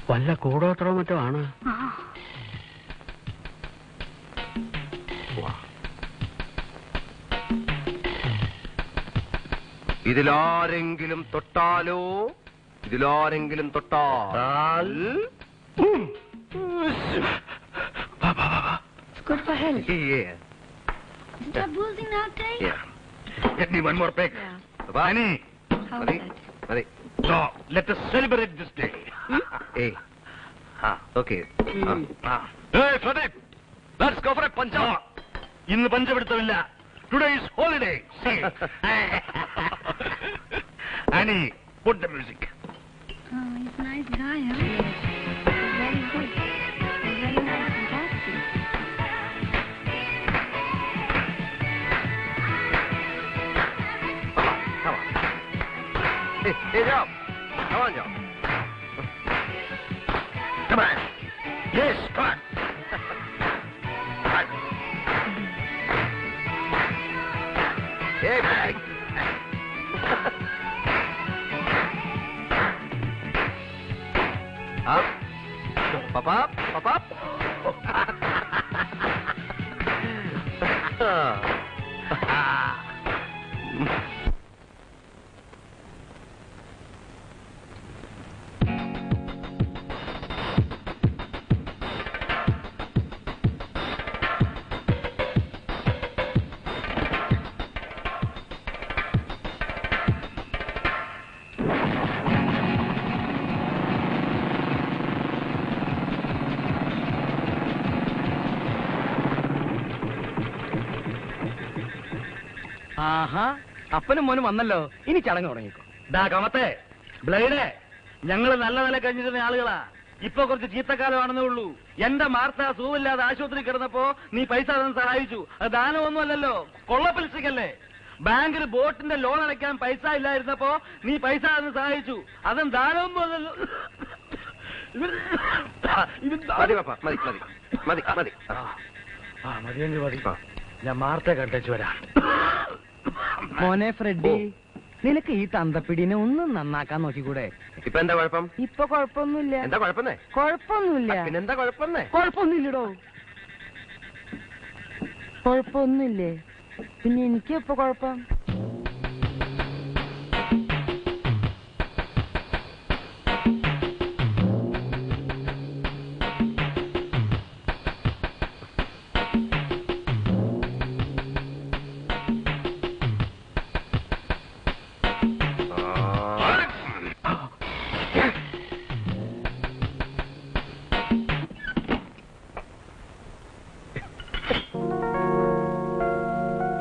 വല്ല കൂടോത്രോ മറ്റോ ആണ്. ഇതിലാരെങ്കിലും തൊട്ടാലോ? ഇതിലാരെങ്കിലും തൊട്ടാൽ It's good for health. Yeah. Stop boozing now, Tay. Yeah. Get me one more pack. Yeah. Annie. How's Madi. that? Madi. So, let us celebrate this day. Hey. Okay. Hey, Pradeep, let's go for a punch up. ഇന്ന് പഞ്ചപിടുത്തമില്ല. Today is holiday. Annie, put the music. Oh, he's a nice guy, huh? Very good. Very nice, fantastic. Come on. Hey, Joe. Come on, Joe. Come on. Yes, come on. Hey, bag. Up. Pop up. Pop up. ആഹാ, അപ്പനും മോനും വന്നല്ലോ. ഇനി ചടങ്ങ് തുടങ്ങിക്കോ. ഡാ കമത്തെ, ബ്ലേഡേ, ഞങ്ങള് നല്ല നില കഴിഞ്ഞിരുന്ന ആളുകളാ. ഇപ്പൊ കുറച്ച് ചീത്തക്കാലമാണെന്നേ ഉള്ളൂ. എന്റെ മാർത്ത സൂവില്ലാതെ ആശുപത്രി കിടന്നപ്പോ നീ പൈസ തന്ന് സഹായിച്ചു. അത് ദാനമൊന്നും അല്ലല്ലോ, കൊള്ളപ്പലിശക്കല്ലേ. ബാങ്കിൽ ബോട്ടിന്റെ ലോൺ അടയ്ക്കാൻ പൈസ ഇല്ലായിരുന്നപ്പോ നീ പൈസ തന്ന് സഹായിച്ചു. അതും ദാനമൊന്നും അല്ലല്ലോ. മതി പാപ്പ, മതി മതി മതി മതി. മതിയെങ്കിൽ മതി. ഞാൻ മാർത്തെ കണ്ടേച്ചു വരാം. മോനെ ഫ്രെഡി, നിനക്ക് ഈ തന്തപ്പിടിനെ ഒന്നും നന്നാക്കാൻ നോക്കിക്കൂടെ? ഇപ്പൊ എന്താ കുഴപ്പം? ഇപ്പൊ കുഴപ്പമൊന്നുമില്ല. എന്താ കുഴപ്പന്നേ? കുഴപ്പമൊന്നുമില്ല. പിന്നെന്താ കുഴപ്പന്നേ? കുഴപ്പമൊന്നുമില്ലടോ. കുഴപ്പമൊന്നുമില്ലേ? പിന്നെ എനിക്ക് ഇപ്പൊ കുഴപ്പം?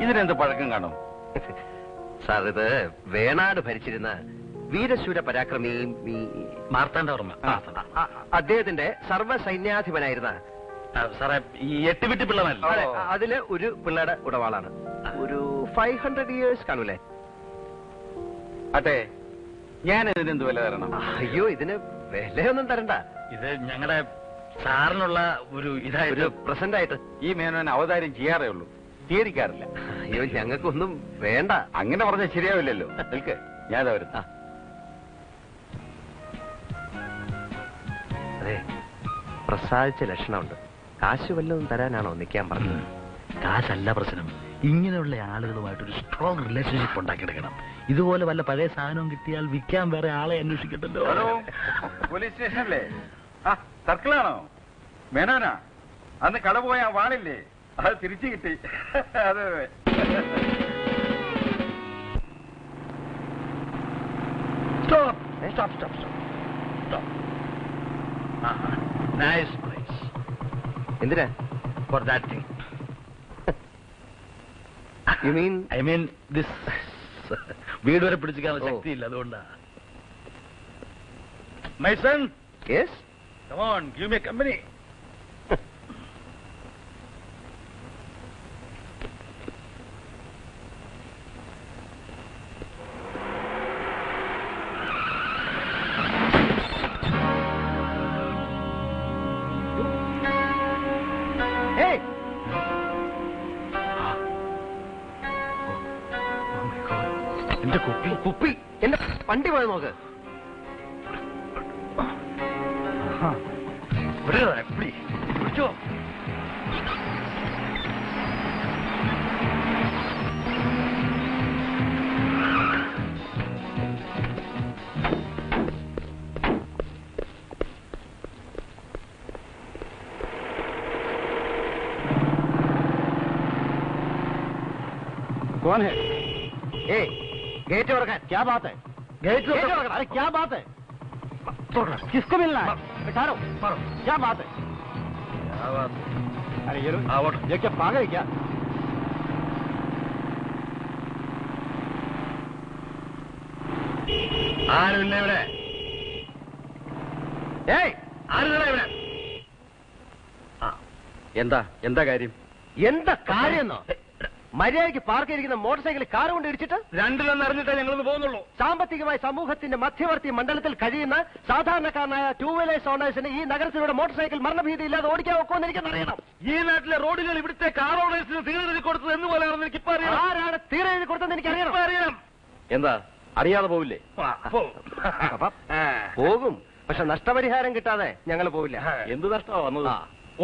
ഇതിനെന്ത് പഴക്കം കാണും? സാർ, ഇത് വേണാട് ഭരിച്ചിരുന്ന വീരശൂര പരാക്രമിയും മാർത്താണ്ഡവർമ്മ അദ്ദേഹത്തിന്റെ സർവ്വസൈന്യാധിപനായിരുന്ന സാറേ, ഈ എട്ടുവിട്ടി പിള്ളമല്ല. അതില് ഒരു പിള്ളയുടെ ഉടവാളാണ്. ഒരു 500 years കാണൂലേ? അട്ടെ, ഞാൻ ഇതിനെന്ത് വില തരണം? അയ്യോ, ഇതിന് വിലയൊന്നും തരണ്ട. ഇത് ഞങ്ങളുടെ സാറിനുള്ള ഒരു ഇതായിട്ട്, പ്രസന്റ് ആയിട്ട്. ഈ മേനോൻ അവതാരം ചെയ്യാറേ ഉള്ളൂ, തീയടിക്കാറില്ല. അയ്യോ, ഞങ്ങൾക്കൊന്നും വേണ്ട. അങ്ങനെ പറഞ്ഞാൽ ശരിയാവില്ലല്ലോ. നിൽക്ക്, ഞാൻ വരുന്ന. അതെ, പ്രസാദിച്ച ലക്ഷണമുണ്ട്. കാശ് വല്ലതും തരാനാണോ നിൽക്കാൻ പറഞ്ഞത്? കാശല്ല പ്രശ്നം. ഇങ്ങനെയുള്ള ആളുകളുമായിട്ടൊരു സ്ട്രോങ് റിലേഷൻഷിപ്പ് ഉണ്ടാക്കിയെടുക്കണം. ഇതുപോലെ വല്ല പഴയ സാധനവും കിട്ടിയാൽ വിൽക്കാൻ വേറെ ആളെ അന്വേഷിക്കണ്ടല്ലോ. Hello, police സ്റ്റേഷനല്ലേ? സർക്കിളാണോ? മേനോനാ? അന്ന് കട പോയ ആ വാളില്ലേ, അത് തിരിച്ചു കിട്ടി. അതെ അതെ. Nice place. എന്തിനാ? For that thing. You mean? I mean this. വീട് വരെ പിടിച്ചിരിക്കാനുള്ള ശക്തിയില്ല, അതുകൊണ്ടാ. My son. Yes. Come on, give me a company. Hey! എന്റെ കുപ്പി കുപ്പി എന്റെ വണ്ടി പോയി നോക്ക്. പിടിച്ചോ. कौन है? ए, गेट और क्या बात है? गेट और अरे क्या बात है? किसको मिलना है? बैठारो क्या बात है? अरे ये क्या पागल है क्या? ആരുമില്ല ഇവിടെ. ഏയ് ആരുമില്ല ഇവിടെ. എന്താ എന്താ കാര്യം? എന്താ കാര്യം? മര്യാദയ്ക്ക് പാർക്ക് ചെയ്തിരിക്കുന്ന മോട്ടോർ സൈക്കിൾ കാർ കൊണ്ട് ഇടിച്ചിട്ട് രണ്ടിലൊന്ന് അറിഞ്ഞിട്ടേ ഞങ്ങളൊന്ന് പോകുന്നുള്ളൂ. സാമ്പത്തികമായി സമൂഹത്തിന്റെ മധ്യവർത്തി മണ്ഡലത്തിൽ കഴിയുന്ന സാധാരണക്കാരനായ ടൂ വീലേഴ്സ് ഓണേഴ്സിന് ഈ നഗരത്തിലൂടെ മോട്ടോർ സൈക്കിൾ മരണഭീതി ഇല്ലാതെ ഓടിക്കാൻ ഒക്കുമെന്ന് എനിക്കറിയണം. ഈ നാട്ടിലെ റോഡുകൾ ഇവിടുത്തെ കാർ ഓണേഴ്സിന് തീരെഴുതി കൊടുത്തത് എന്ന് പോലെയാണെന്ന് എനിക്കിപ്പോ അറിയാം. ആരാണ് തീരെ എഴുതി കൊടുത്തതെന്ന് എനിക്കറിയണം. അറിയണം. എന്താ അറിയാതെ പോവില്ലേ? പോകും, പക്ഷെ നഷ്ടപരിഹാരം കിട്ടാതെ ഞങ്ങൾ പോവില്ല. എന്ത് നഷ്ടമാ വന്നത്?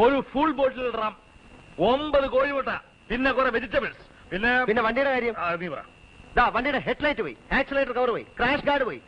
ഒരു ഫുൾ ബോട്ടിൽ റം, 9 കോഴിമുട്ട, പിന്നെ കുറെ വെജിറ്റബിൾസ്, പിന്നെ വണ്ടിയുടെ കാര്യം. നീ പറ. വണ്ടിയുടെ ഹെഡ്ലൈറ്റ് പോയി, ആക്സിലേറ്റർ കവർ പോയി, ക്രാഷ് ഗാർഡ് പോയി.